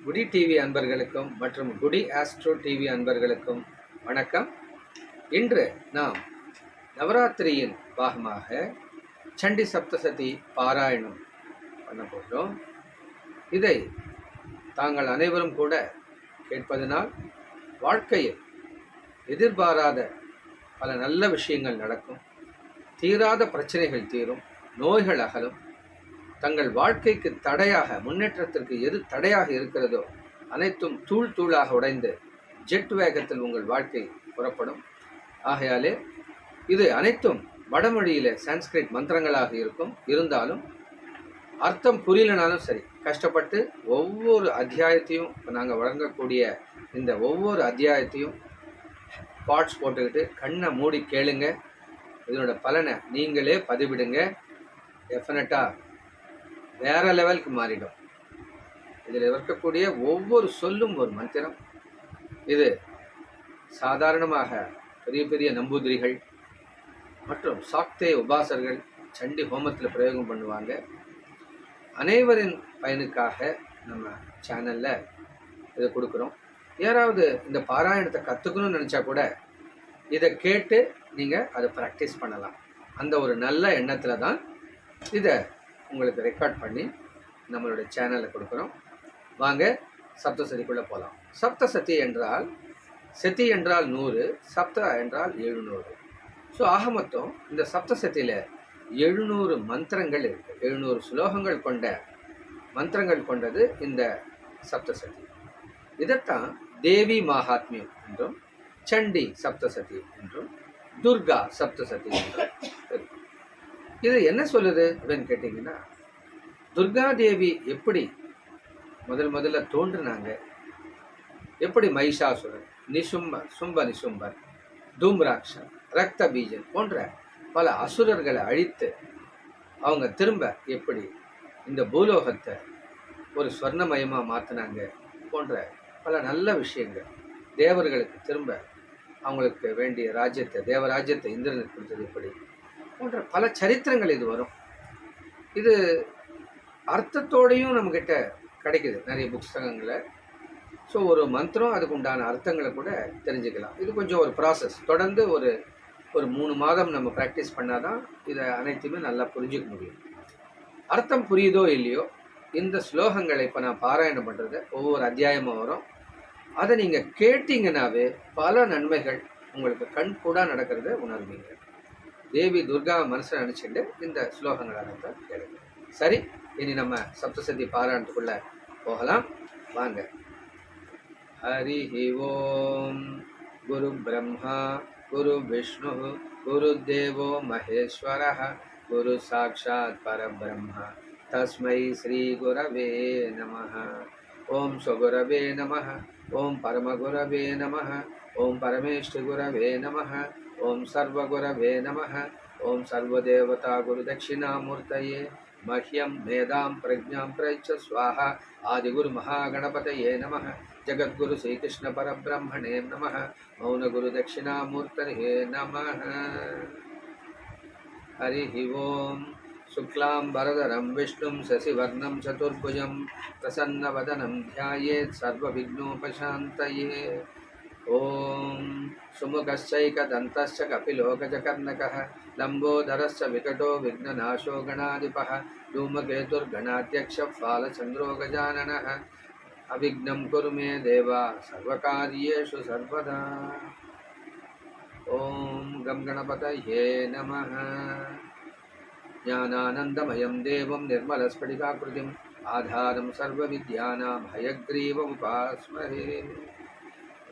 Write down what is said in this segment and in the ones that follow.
குடி டிவி அன்பர்களுக்கும் மற்றும் குடி ஆஸ்ட்ரோ டிவி அன்பர்களுக்கும் வணக்கம். இன்று நாம் நவராத்திரியின் பாகமாக சண்டி சப்தசதி பாராயணம் பண்ண போகிறோம். இதை தாங்கள் அனைவரும் கூட கேட்பதனால் வாழ்க்கையில் எதிர்பாராத பல நல்ல விஷயங்கள் நடக்கும், தீராத பிரச்சனைகள் தீரும், நோய்கள் அகலும். தங்கள் வாழ்க்கைக்கு தடையாக, முன்னேற்றத்திற்கு எது தடையாக இருக்கிறதோ அனைத்தும் தூள் தூளாக உடைந்து ஜெட் வேகத்தில் உங்கள் வாழ்க்கை புறப்படும். ஆகையாலே இது அனைத்தும் வடமொழியிலே சான்ஸ்கிரிட் மந்திரங்களாக இருக்கும். இருந்தாலும் அர்த்தம் புரியலனாலும் சரி, கஷ்டப்பட்டு ஒவ்வொரு அத்தியாயத்தையும் நாங்கள் வழங்கக்கூடிய இந்த ஒவ்வொரு அத்தியாயத்தையும் பாட்ஸ் போட்டுக்கிட்டு கண்ணை மூடி கேளுங்க. இதனோட பலனை நீங்களே பதிவிடுங்க. டெஃபினட்டாக வேற லெவலுக்கு மாறிடும். இதில் இருக்கக்கூடிய ஒவ்வொரு சொல்லும் ஒரு மந்திரம். இது சாதாரணமாக பெரிய பெரிய நம்பூதிரிகள் மற்றும் சாக்தே உபாசர்கள் சண்டி ஹோமத்தில் பிரயோகம் பண்ணுவாங்க. அனைவரின் பயனுக்காக நம்ம சேனலில் இதை கொடுக்குறோம். யாராவது இந்த பாராயணத்தை கற்றுக்கணும்னு நினச்சா கூட இதை கேட்டு நீங்கள் அதை ப்ராக்டிஸ் பண்ணலாம். அந்த ஒரு நல்ல எண்ணத்தில் தான் இதை உங்களுக்கு ரெக்கார்ட் பண்ணி நம்மளுடைய சேனலில் கொடுக்குறோம். வாங்க சப்தசதிக்குள்ளே போகலாம். சப்தசதி என்றால், சதி என்றால் 100, சப்த என்றால் 700. ஸோ ஆக மொத்தம் இந்த சப்தசதியில் 700 மந்திரங்கள் இருக்குது. 700 ஸ்லோகங்கள் கொண்ட மந்திரங்கள் கொண்டது இந்த சப்தசதி. இதைத்தான் தேவி மகாத்மியம் என்றும், சண்டி சப்தசதி என்றும், துர்கா சப்தசதி என்றும் இருக்கு. இது என்ன சொல்லுது அப்படின்னு கேட்டிங்கன்னா, துர்கா தேவி எப்படி முதல்ல தோன்றினாங்க, எப்படி மகிஷாசுரன், சும்ப நிசும்பர், தூம்ராட்சன், ரக்த பீஜன் போன்ற பல அசுரர்களை அழித்து அவங்க திரும்ப எப்படி இந்த பூலோகத்தை ஒரு ஸ்வர்ணமயமாக மாற்றினாங்க போன்ற பல நல்ல விஷயங்கள், தேவர்களுக்கு திரும்ப அவங்களுக்கு வேண்டிய ராஜ்யத்தை, தேவராஜ்யத்தை இந்திரனுக்கு கொடுத்தது எப்படி போன்ற பல சரித்திரங்கள் இது வரும். இது அர்த்தத்தோடையும் நம்மக்கிட்ட கிடைக்குது நிறைய புஸ்தகங்களை. ஸோ ஒரு மந்திரம் அதுக்கு உண்டான அர்த்தங்களை கூட தெரிஞ்சுக்கலாம். இது கொஞ்சம் ஒரு ப்ராசஸ். தொடர்ந்து ஒரு 3 மாதம் நம்ம ப்ராக்டிஸ் பண்ணால் தான் இதை அனைத்துமே நல்லா புரிஞ்சிக்க முடியும். அர்த்தம் புரியுதோ இல்லையோ, இந்த ஸ்லோகங்களை இப்போ நான் பாராயணம் பண்ணுறது ஒவ்வொரு அத்தியாயமாக வரும். அதை நீங்கள் கேட்டிங்கன்னாவே பல நன்மைகள் உங்களுக்கு கண் கூட நடக்கிறத உணர்வீங்க. தேவி துர்கா மனசில் நினச்சிட்டு இந்த ஸ்லோகங்கள் அர்த்தம் கேளுங்க. சரி, இனி நம்ம சப்தசதி பாராயணத்துக்குள்ள போகலாம். வாங்க. ஹரி ஓம். குரு பிரம்மா குரு விஷ்ணு குரு தேவோ மகேஸ்வரः குரு சாட்சாத் பரபிரம்ம தஸ்மை ஸ்ரீ குரவே நமः. ஓம் ஸ்வகுரவே நமः. ஓம் பரமகுரவே நமः. ஓம் பரமேஷ்டி குரவே நமः. ஓம் சர்வகுரவே நமः. ஓம் சர்வதேவதா குருதட்சிணாமூர்த்தயே மஹ்யம் மேதாம் பிரஜ்ஞாம் பிரயச்ச ஸ்வாஹா. ஆதிகுரு மகாகணபதயே நமः. ஜகத்குரு ஸ்ரீகிருஷ்ண பரபிரம்மணே நமः. மௌனகுரு தட்சிணாமூர்த்தயே நமः. ஹரி ஓம். சுக்லாம் பரதரம் விஷ்ணும் சசிவர்ணம் சதுர்புஜம் பிரசன்னவதனம் த்யாயேத் சர்வவிக்னோபசாந்தயே. ஓம் சுமுகஸ்சைகதந்தஸ்ச கபிலோ கஜகர்ணகः லம்போதரஸ்ச விகடோ விக்னநாசோ கணாதிபः धूमकेतुर्गणाध्यक्षः फालचन्द्रो गजाननः अविघ्नं कुरु मे देव सर्वकार्येषु सर्वदा. ॐ गं गणपतये नमः. ज्ञानानन्दमयं देवं निर्मलस्फटिकाकृतिम् आधारं सर्वविद्यानां हयग्रीवमुपास्महे.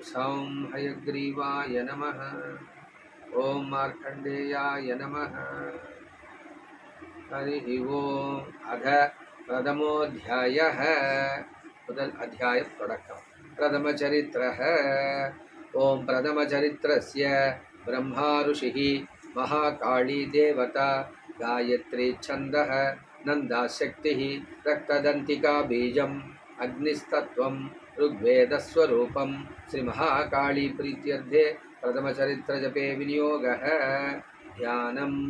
सौं हयग्रीवाय नमः. ॐ मार्कण्डेयाय नमः. हरि ओम. अध प्रथमोऽध्यायः. முதல் அத்தியாயம் தொடக்கம். பிரதமச்சரித்திரः. ஓம் பிரதமச்சரித்திரஸ்ய பிரம்மா ऋषिः महाकाली देवता गायत्री छन्दः नन्दा शक्तिः रक्तदन्तिका बीजम् अग्निस्तत्त्वं ऋग्वेदस्वरूपं श्रीमहाकाली प्रीत्यर्थे प्रथमचरित्रजपे विनियोगः. ध्यानम्.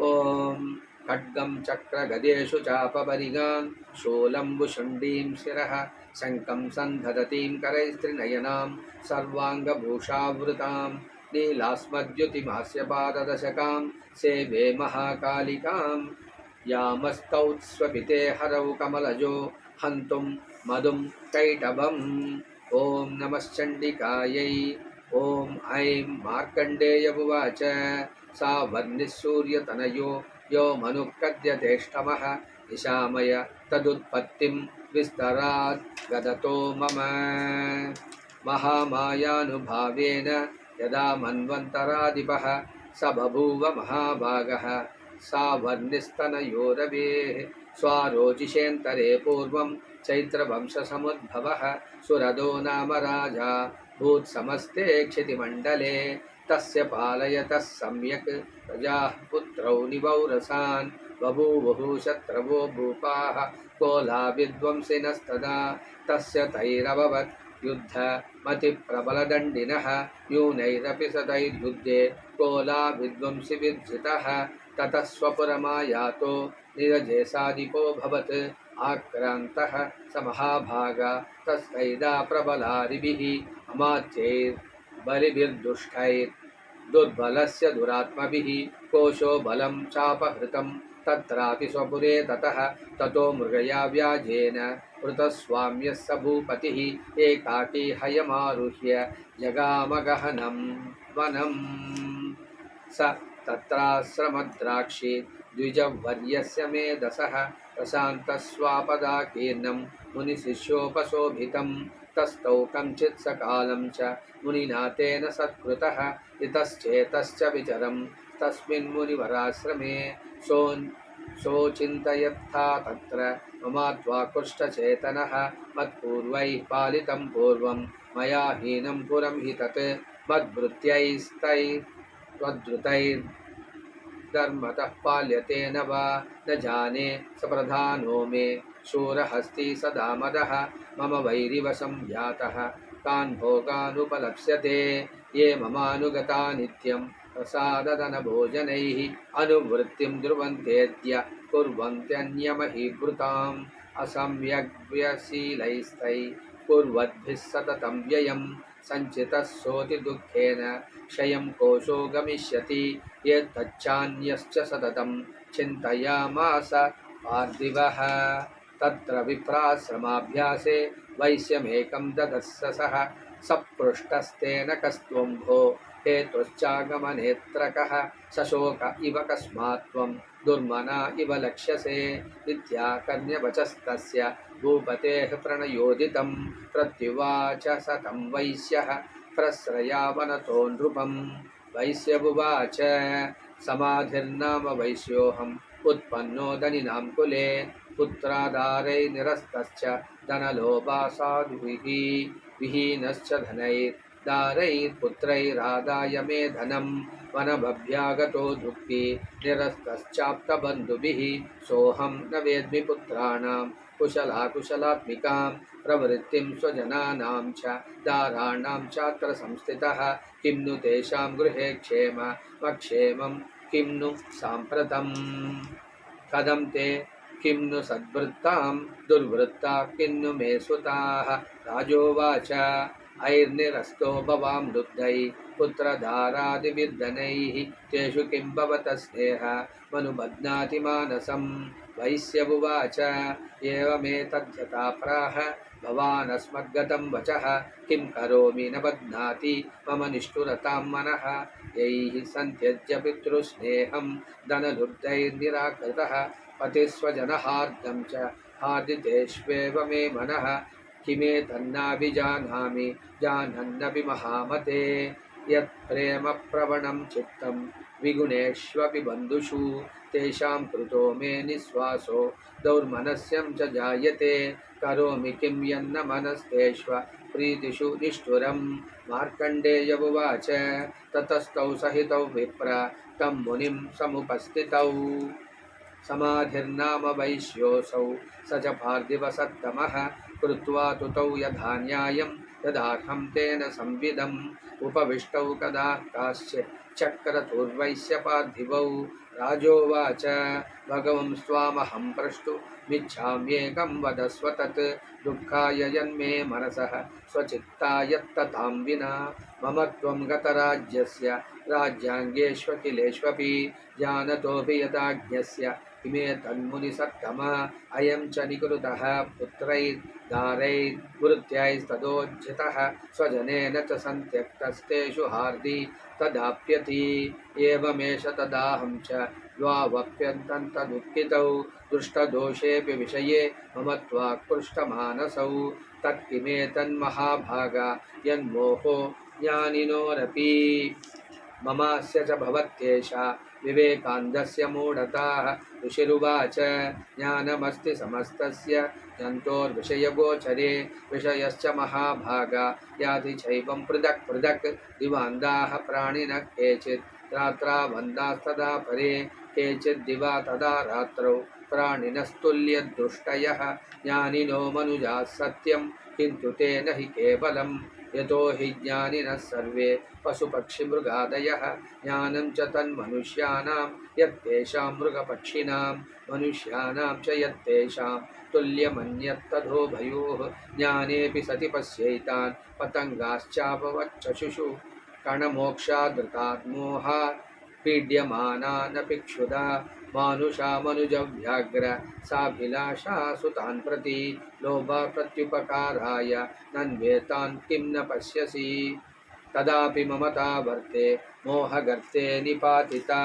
ओम खड्गं चक्रगदेषु चापपरिगान् शूलम्बुशुण्डीं शिरः शङ्खं सन्धदतीं करैस्त्रिनयनां सर्वाङ्गभूषावृतां नीलास्मद्युतिमास्यपाददशकां सेवे महाकालिकां यामस्तौ स्वपिते हरौ कमलजो हन्तुं मधुं कैटभम्। ॐ नमश्चण्डिकायै। ॐ ऐं मार्कण्डेय उवाच सा वर्णिः सूर्यतनयो यो मनुकद्यतेष्टमः निशामय तदुत्पत्तिं विस्तरात् गदतो मम महामायानुभावेन यदा मन्वन्तराधिपः स बभूव महाभागः सा वर्णिस्तनयोरवेः स्वारोचिषेऽन्तरे पूर्वं चैत्रवंशसमुद्भवः सुरदो नाम राजा भूत्समस्ते क्षितिमण्डले तस्य पालयतः सम्यक् प्रजाः पुत्रौ निवौरसान् बभूवुः शत्रवो भूपाः कोलाविध्वंसिनस्तदा तस्य तैरभवत् युद्धमतिप्रबलदण्डिनः यूनैरपि सतैर्युद्धे कोलाविध्वंसिविर्जितः ततः स्वपुरमायातो निरजेसादिपोऽभवत् आक्रान्तः स महाभागा तस्थैदा प्रबलारिभिः अमात्यैर्बलिभिर्दुष्टैर्दुर्बलस्य दुरात्मभिः कोशो बलं चापहृतं तत्रापि स्वपुरे ततः ततो मृगया व्याजेन वृतस्वाम्यः स भूपतिः एकाकी हयमारुह्य जगामगहनं वनम् स तत्राश्रमद्राक्षी द्विजवर्यस्य मेधसः प्रशान्तस्वापदाकीर्णं मुनिशिष्योपशोभितं तस्थौ कञ्चित् सकालं च मुनिना तेन सत्कृतः इतश्चेतश्च विचरं तस्मिन् मुनिवराश्रमे सोचिन्तयत्था तत्र ममात्वाकुष्ठचेतनः मत्पूर्वैः पालितं पूर्वं मया हीनं पुरं हि तत् मद्भृत्यैस्तैर्त्वद्रुतैर्धर्मतः पाल्यते न वा न जाने सप्रधानो मे शूरहस्ती सदा मदः मम वैरिवशं जातः तान् भोगानुपलप्स्यते ये ममानुगता नित्यं प्रसादधनभोजनैः अनुवृत्तिं ध्रुवन्तेऽद्य कुर्वन्त्यन्यमहीभृताम् असम्यग्व्यशीलैस्तैः कुर्वद्भिः सततं व्ययं सञ्चितः सोति दुःखेन क्षयं कोशो गमिष्यति यत्तच्चान्यश्च सततं चिन्तयामास पार्थिवः तत्र विप्राश्रमाभ्यासे वैश्यमेकं ददर्शसः सपृष्टस्तेन कस्त्वं भो हेतुश्चागमनेत्रकः सशोक इव कस्मात् त्वं दुर्मना इव लक्ष्यसे इत्याकर्ण्यवचस्तस्य भूपतेः प्रणयोदितं प्रत्युवाच स तं वैश्यः प्रस्रयावनतो नृपं वैश्यमुवाच समाधिर्नाम वैश्योऽहम् उत्पन्नो धनिनां कुले पुत्रादारैर्निरस्तश्च धनलोभासाधुभिः विहीनश्च धनैर्दारैर्पुत्रैरादाय मे धनं वनभव्यागतो दुःखी निरस्तश्चाप्तबन्धुभिः सोऽहं न वेद्मि पुत्राणां कुशलाकुशलात्मिकां प्रवृत्तिं स्वजनानां च दाराणां चात्र संस्थितः किं नु तेषां गृहे क्षेममक्षेमं किं नु साम्प्रतं कथं ते किं नु सद्वृत्तां दुर्वृत्ता किं नु मे सुताः राजोवाच ऐर्निरस्तो भवां वृद्धैः पुत्रधारादिविर्धनैः तेषु किं भवतः स्नेहमनुबध्नाति मानसं वैश्यमुवाच एवमेतद्यथा प्राह भवानस्मद्गतं वचः किं करोमि न बध्नाति मम निष्ठुरतां मनः यैः सन्त्यज्य पितृस्नेहं धनलुब्धैर्निराकृतः पतिस्वजनहार्दं च हार्दितेष्वेव मे मनः किमेतन्नाभिजानामि जानन्नपि महामते यत्प्रेमप्रवणं चित्तं विगुणेष्वपि बन्धुषु तेषां कृतो मे निःश्वासो दौर्मनस्यं च जायते करोमि किं यन्न मनस्तेष्व प्रीतिषु निष्ठुरं मार्कण्डेयमुवाच ततस्तौ सहितौ विप्र तं मुनिं समुपस्थितौ समाधिर्नाम वैश्योऽसौ स च पार्थिवसत्तमः कृत्वा तुतौ यथा न्यायं यदार्हं तेन संविदम् उपविष्टौ कदा काश्चित् चक्रतुर्वैश्य पार्थिवौ राजोवाच भगवं स्वामहं प्रष्टुमिच्छाम्येकं वदस्व तत् दुःखाय यन्मे मनसः स्वचित्तायत्ततां विना मम त्वं गतराज्यस्य राज्याङ्गेष्वखिलेष्वपि जानतोऽपि यदाज्ञस्य इमे तन्मुनिसत्तमा अयं च निकृतः पुत्रैर्दारैर्वृत्त्यैस्तदोज्झितः स्वजनेन च सन्त्यक्तस्तेषु हार्दि तदाप्यति एवमेष तदाहं च द्वावप्यन्तं तदुत्थितौ दुष्टदोषेऽपि विषये मम त्वाक्पृष्टमानसौ तत्किमेतन्महाभागा यन्मोहो ज्ञानिनोरपि ममास्य च भवत्येषा विवेकान्दस्य मूढताः ऋषिरुवाच ज्ञानमस्ति समस्तस्य जन्तोर्विषयगोचरे विषयश्च महाभागा याति चैवं पृथक् पृथक् दिवान्दाः प्राणिनः केचित् रात्रावन्दास्तदा परे केचित् दिवा तदा रात्रौ प्राणिनस्तुल्यदृष्टयः ज्ञानिनो मनुजाः सत्यं किन्तु तेन हि केवलम् यतो हि ज्ञानिनः सर्वे पशुपक्षिमृगादयः ज्ञानं च तन्मनुष्याणां यत्तेषां मृगपक्षिणां मनुष्याणां च यत्तेषां तुल्यमन्यत्तदोभयोः ज्ञानेऽपि सति पश्यैतान् पतङ्गाश्चापवच्चशुषु कणमोक्षादृतात् मोहात् पीड्यमानानपि क्षुधा मानुषा मनुजव्याघ्र साभिलाषा सुतान् प्रति लोभा प्रत्युपकाराय नन्वेतान् किं न पश्यसि तदापि ममता वर्ते मोहगर्ते निपातिता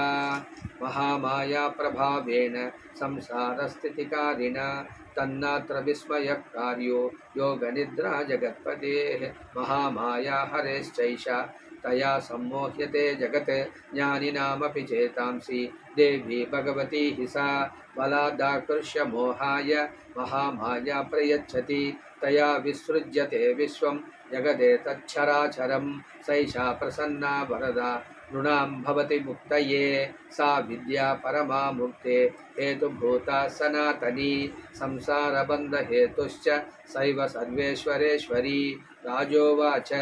महामाया प्रभावेन संसारस्थितिकारिणा तन्नात्र विस्मयः कार्यो योगनिद्रा जगत्पतेः महामाया हरेश्चैषा तया सम्मोह्यते जगत् ज्ञानिनामपि चेतांसि देवी भगवती हि सा बलादाकृष्य मोहाय महामाया प्रयच्छति तया विसृज्यते विश्वं जगदेतच्छराचरं सैषा प्रसन्ना वरदा नृणां भवति मुक्तये सा विद्या परमा मुक्ते हेतुभूता सनातनी संसारबन्धहेतुश्च सैव सर्वेश्वरेश्वरी राजोवाच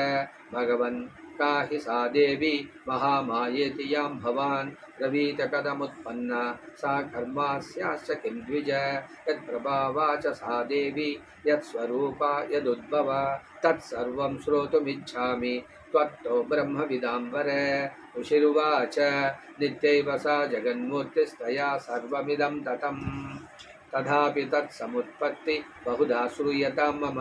भगवन् का हि सा देवी महामायेति यां भवान् ब्रवीत कथमुत्पन्ना सा कर्मास्याश्च किं द्विज यत्प्रभावा च सा देवी यत्स्वरूपा यदुद्भवा तत्सर्वं श्रोतुमिच्छामि त्वत्तो ब्रह्मविदाम्बर ऋषिरुवाच नित्यैव सा जगन्मूर्तिस्तया सर्वमिदं ततं तथापि तत्समुत्पत्ति बहुधा श्रूयतां मम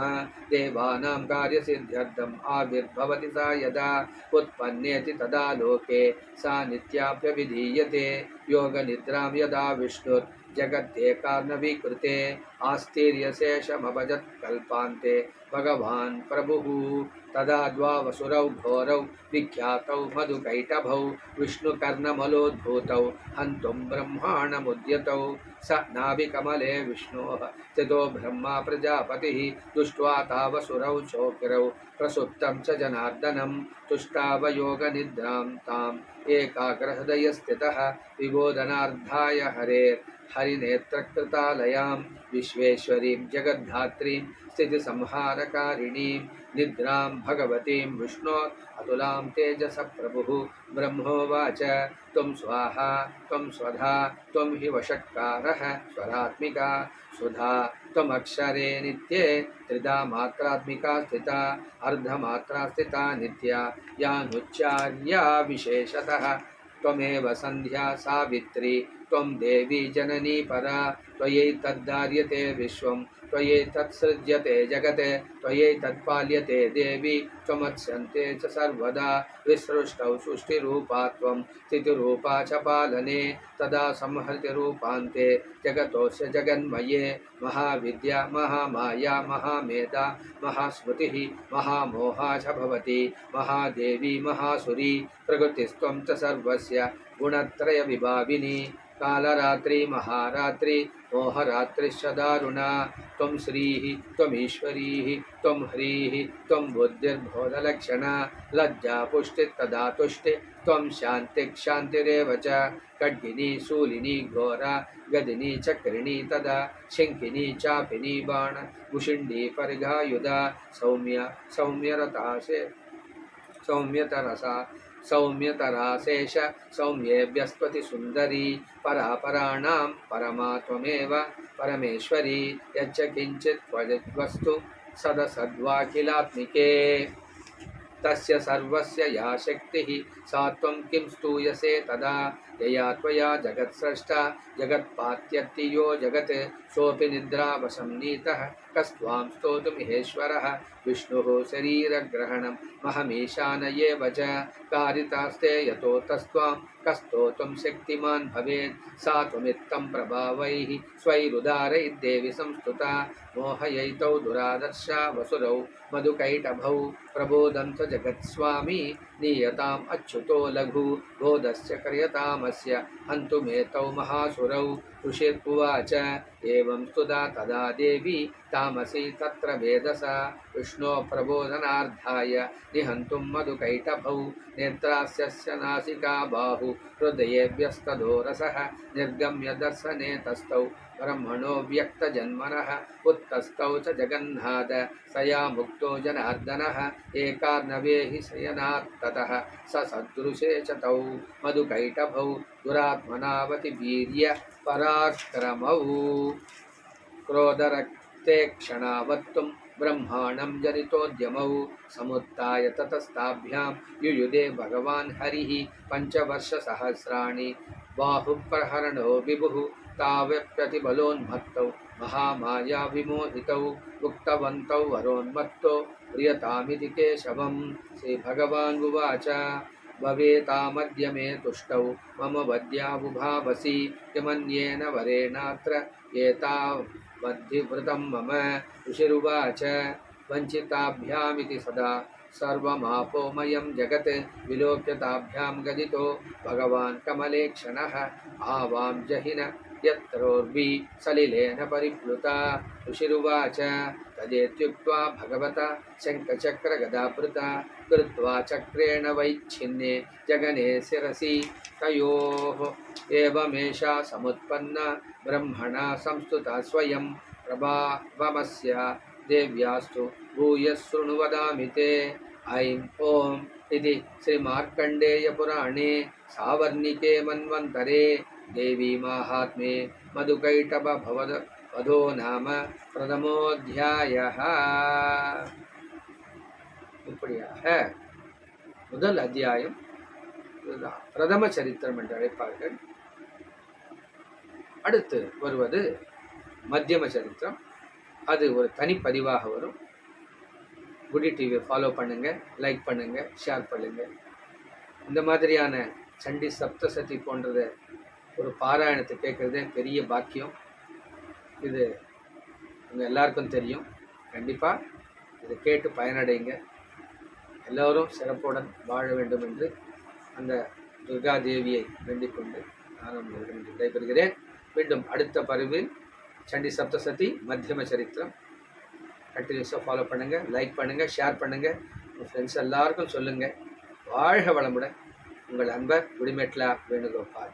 देवानां कार्यसिद्ध्यर्थम् आविर्भवति सा यदा उत्पन्नेति तदा लोके सा नित्याप्यभिधीयते योगनिद्रां यदा विष्णुर्जगत्येकार्णवीकृते आस्तीर्यशेषमभजत् कल्पान्ते भगवान् प्रभुः तदा द्वावसुरौ घोरौ विख्यातौ मधुकैटभौ विष्णुकर्णमलोद्भूतौ हन्तुं ब्रह्माणमुद्यतौ स नाभिकमले विष्णोः स्थितो ब्रह्मा प्रजापतिः दुष्ट्वा तावसुरौ चोग्रौ प्रसुप्तं च जनार्दनं तुष्टावयोगनिद्रां ताम् एकाग्रहृदयस्थितः विबोधनार्थाय हरिनेत्रकृतालयां विश्वेश्वरीं जगद्धात्रीं स्थितिसंहारकारिणीं निद्रां भगवतीं विष्णोः अतुलां तेजस प्रभुः ब्रह्मोवाच त्वं स्वाहा त्वं स्वधा त्वं हि वषट्कारः स्वरात्मिका सुधा त्वमक्षरे नित्ये त्रिधा मात्रात्मिका स्थिता अर्धमात्रा स्थिता नित्या यानुच्चार्या विशेषतः त्वमेव सन्ध्या सावित्री त्वं देवी जननी परा त्वयैतद्धार्यते विश्वं त्वयैतत्सृज्यते जगते त्वयैतत्पाल्यते देवी त्वमत्स्यन्ते च सर्वदा विसृष्टौ सृष्टिरूपा त्वं स्थितिरूपा च पालने तदा संहृतिरूपान्ते जगतोऽस्य जगन्मये महाविद्या महामाया महामेधा महास्मृतिः महामोहा च भवति महादेवी महासुरी प्रकृतिस्त्वं च सर्वस्य गुणत्रयविभाविनी कालरात्रि महारात्रि मोहरात्रिश्च दारुणा त्वं श्रीः त्वमीश्वरीः त्वं ह्रीः त्वं बुद्धिर्बोधलक्षणा लज्जा पुष्टिस्तदा तुष्टि त्वं शान्तिः च खड्गिनी शूलिनी घोरा गदिनी चक्रिणी तदा शङ्खिनी चापिनी बाण मुषिण्डी परिघायुधा सौम्यतरसा सौम्यतराशेष सौम्येभ्यस्त्वति सुन्दरी परापराणां परमा त्वमेव परमेश्वरी यच्च किञ्चित् त्वजद्वस्तु सदसद्वाखिलात्मिके तस्य सर्वस्य या शक्तिः सा त्वं किं स्तूयसे तदा यया त्वया जगत्स्रष्टा जगत्पात्यत्तियो जगत् सोऽपि निद्रावशं नीतः कस्त्वां स्तोतुमिहेश्वरः विष्णुः शरीरग्रहणं महमीशानयेव च कारितास्ते यतो तस्त्वां कस्तोतुं शक्तिमान् भवेत् सा त्वमित्थं प्रभावैः स्वैरुदारैर्देवि संस्तुता मोहयैतौ दुरादर्शा वसुरौ मधुकैटभौ प्रबोधन्त जगत्स्वामी नीयताम् अच्युतो लघु बोधस्य क्रियतामस्य हन्तुमेतौ महासुरौ ऋषिर्पुवाच एवं स्तुता तदा देवी तामसी तत्र वेदसा विष्णो प्रबोधनार्थाय निहन्तुं मधुकैटभौ नेत्रास्यस्य नासिका बाहु हृदयेभ्यस्तदोरसः निर्गम्य दर्शने तस्थौ ब्रह्मणो व्यक्तजन्मनः उत्तस्थौ च जगन्नाथ सया मुक्तो जनार्दनः एकार्णवे हि शयनात् ततः स सदृशे च तौ मधुकैटभौ दुरात्मनावति वीर्य पराक्रमौ क्रोधरक्ते क्षणावत्तुं ब्रह्माणं जनितोद्यमौ समुत्थाय ततस्ताभ्यां युयुधे भगवान् हरिः पञ्चवर्षसहस्राणि बाहुप्रहरणो विभुः तावप्यतिबलोन्मत्तौ महामाया विमोहितौ उक्तवन्तौ वरोन्मत्तो प्रियतामिति केशवं श्रीभगवान् उवाच भवेतामद्य मे तुष्टौ मम वद्याबुभावसि किमन्येन वरेणात्र एतावद्धिवृतं मम ऋषिरुवाच वञ्चिताभ्यामिति सदा सर्वमापोमयं जगत् विलोक्यताभ्यां गदितो भगवान् कमलेक्षणः आवां जहिन यत्रोर्वी सलिलेन परिप्लुता ऋषिरुवाच तदेत्युक्त्वा भगवता शङ्खचक्रगदाभृता कृत्वा चक्रेण वैच्छिन्ने जगने शिरसि तयोः एवमेषा समुत्पन्ना ब्रह्मणा संस्तुता स्वयं प्रभावमस्य देव्यास्तु भूयः शृणु वदामि ते ऐं ॐ इति श्रीमार्कण्डेयपुराणे सावर्णिके मन्वन्तरे देवी माहात्म्ये मधुकैटभवधो नाम प्रथमोऽध्यायः. இப்படியாக முதல் அத்தியாயம் இதுதான் பிரதம சரித்திரம் என்று அழைப்பார்கள். அடுத்து வருவது மத்தியம சரித்திரம். அது ஒரு தனிப்பதிவாக வரும். குடி டிவியை ஃபாலோ பண்ணுங்கள், லைக் பண்ணுங்கள், ஷேர் பண்ணுங்கள். இந்த மாதிரியான சண்டி சப்தசதி போன்றத ஒரு பாராயணத்தை கேட்குறதே பெரிய பாக்கியம். இது உங்கள் எல்லாருக்கும் தெரியும். கண்டிப்பாக இதை கேட்டு பயனடைங்க. எல்லோரும் சிறப்புடன் வாழ வேண்டும் என்று அந்த துர்கா தேவியை வேண்டிக் கொண்டு நான் உங்களிடம் விடைபெறுகிறேன். மீண்டும் அடுத்த பதிவில் சண்டி சப்தசதி மத்தியம சரித்திரம் கண்டினியூஸாக ஃபாலோ பண்ணுங்கள், லைக் பண்ணுங்கள், ஷேர் பண்ணுங்கள். உங்கள் ஃப்ரெண்ட்ஸ் எல்லாருக்கும் சொல்லுங்கள். வாழ்க வளமுடன். உங்கள் அன்பர் குடிமெட்லா வேணுகோபால்.